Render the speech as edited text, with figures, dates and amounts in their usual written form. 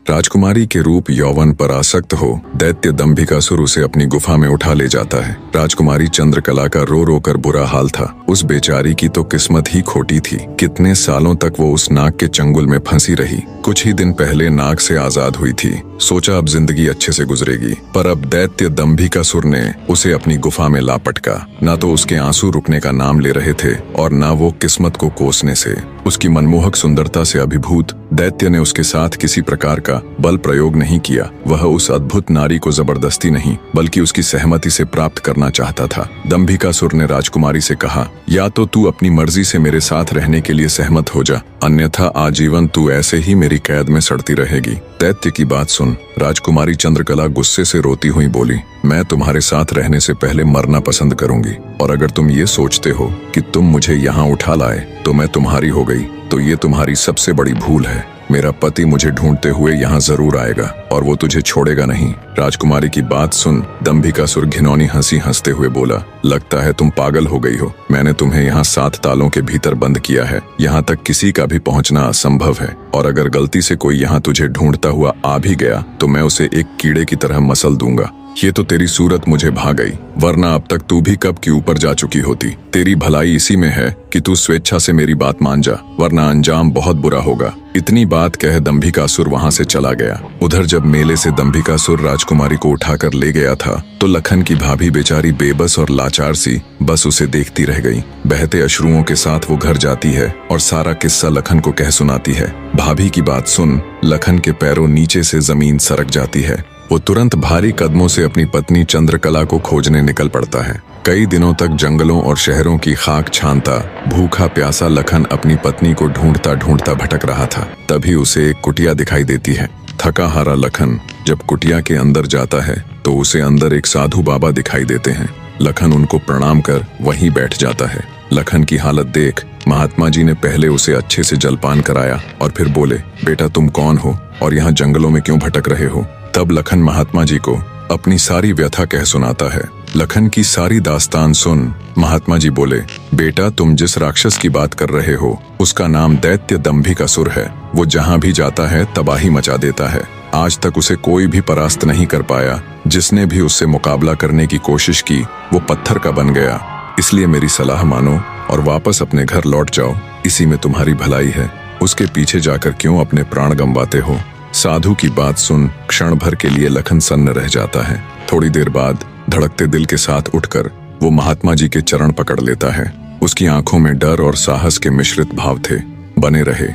राजकुमारी के रूप यौवन पर आसक्त हो दैत्य दंभिकासुर उसे अपनी गुफा में उठा ले जाता है। राजकुमारी चंद्रकला का रो रो कर बुरा हाल था। उस बेचारी की तो किस्मत ही खोटी थी। कितने सालों तक वो उस नाग के चंगुल में फंसी रही। कुछ ही दिन पहले नाग से आजाद हुई थी। सोचा अब जिंदगी अच्छे से गुजरेगी, पर अब दैत्य दंभिकासुर ने उसे अपनी गुफा में ला पटका। ना तो उसके आंसू रुकने का नाम ले रहे थे और ना वो किस्मत को कोसने से। उसकी मनमोहक सुंदरता से अभिभूत दैत्य ने उसके साथ किसी प्रकार का बल प्रयोग नहीं किया। वह उस अद्भुत नारी को जबरदस्ती नहीं बल्कि उसकी सहमति से प्राप्त करना चाहता था। दंभिकासुर ने राजकुमारी से कहा, या तो तू अपनी मर्जी से मेरे साथ रहने के लिए सहमत हो जा, अन्यथा आजीवन तू ऐसे ही मेरी कैद में सड़ती रहेगी। दैत्य की बात सुन राजकुमारी चंद्रकला गुस्से से रोती हुई बोली, मैं तुम्हारे साथ रहने से पहले मरना पसंद करूंगी, और अगर तुम ये सोचते हो कि तुम मुझे यहाँ उठा लाए तो मैं तुम्हारी हो गई तो ये तुम्हारी सबसे बड़ी भूल है। मेरा पति मुझे ढूंढते हुए यहाँ जरूर आएगा और वो तुझे छोड़ेगा नहीं। राजकुमारी की बात सुन दंभिकासुर घिनौनी हंसी हंसते हुए बोला, लगता है तुम पागल हो गई हो। मैंने तुम्हें यहाँ 7 तालों के भीतर बंद किया है। यहाँ तक किसी का भी पहुँचना असंभव है, और अगर गलती से कोई यहाँ तुझे ढूंढता हुआ आ भी गया तो मैं उसे एक कीड़े की तरह मसल दूंगा। ये तो तेरी सूरत मुझे भा गई, वरना अब तक तू भी कब की ऊपर जा चुकी होती। तेरी भलाई इसी में है कि तू स्वेच्छा से मेरी बात मान जा, वरना अंजाम बहुत बुरा होगा। इतनी बात कह दंभिकासुर वहां से चला गया। उधर जब मेले से दंभिकासुर राजकुमारी को उठाकर ले गया था तो लखन की भाभी बेचारी बेबस और लाचार सी बस उसे देखती रह गई। बहते अश्रुओं के साथ वो घर जाती है और सारा किस्सा लखन को कह सुनाती है। भाभी की बात सुन लखन के पैरों नीचे से जमीन सरक जाती है। वो तुरंत भारी कदमों से अपनी पत्नी चंद्रकला को खोजने निकल पड़ता है। कई दिनों तक जंगलों और शहरों की खाक छानता भूखा प्यासा लखन अपनी पत्नी को ढूंढता ढूंढता भटक रहा था। तभी उसे एक कुटिया दिखाई देती है। थका हारा लखन जब कुटिया के अंदर जाता है तो उसे अंदर एक साधु बाबा दिखाई देते हैं। लखन उनको प्रणाम कर वहीं बैठ जाता है। लखन की हालत देख महात्मा जी ने पहले उसे अच्छे से जलपान कराया और फिर बोले, बेटा तुम कौन हो और यहाँ जंगलों में क्यों भटक रहे हो। तब लखन महात्मा जी को अपनी सारी व्यथा कह सुनाता है। लखन की सारी दास्तान सुन महात्मा जी बोले, बेटा तुम जिस राक्षस की बात कर रहे हो उसका नाम दैत्य दंभिकासुर है। वो जहाँ भी जाता है तबाही मचा देता है। आज तक उसे कोई भी परास्त नहीं कर पाया। जिसने भी उससे मुकाबला करने की कोशिश की वो पत्थर का बन गया। इसलिए मेरी सलाह मानो और वापस अपने घर लौट जाओ, इसी में तुम्हारी भलाई है। उसके पीछे जाकर क्यों अपने प्राण गंवाते हो। साधु की बात सुन क्षण भर के लिए लखन सन्न रह जाता है। थोड़ी देर बाद धड़कते दिल के साथ उठकर वो महात्मा जी के चरण पकड़ लेता है। उसकी आंखों में डर और साहस के मिश्रित भाव थे। बने रहे।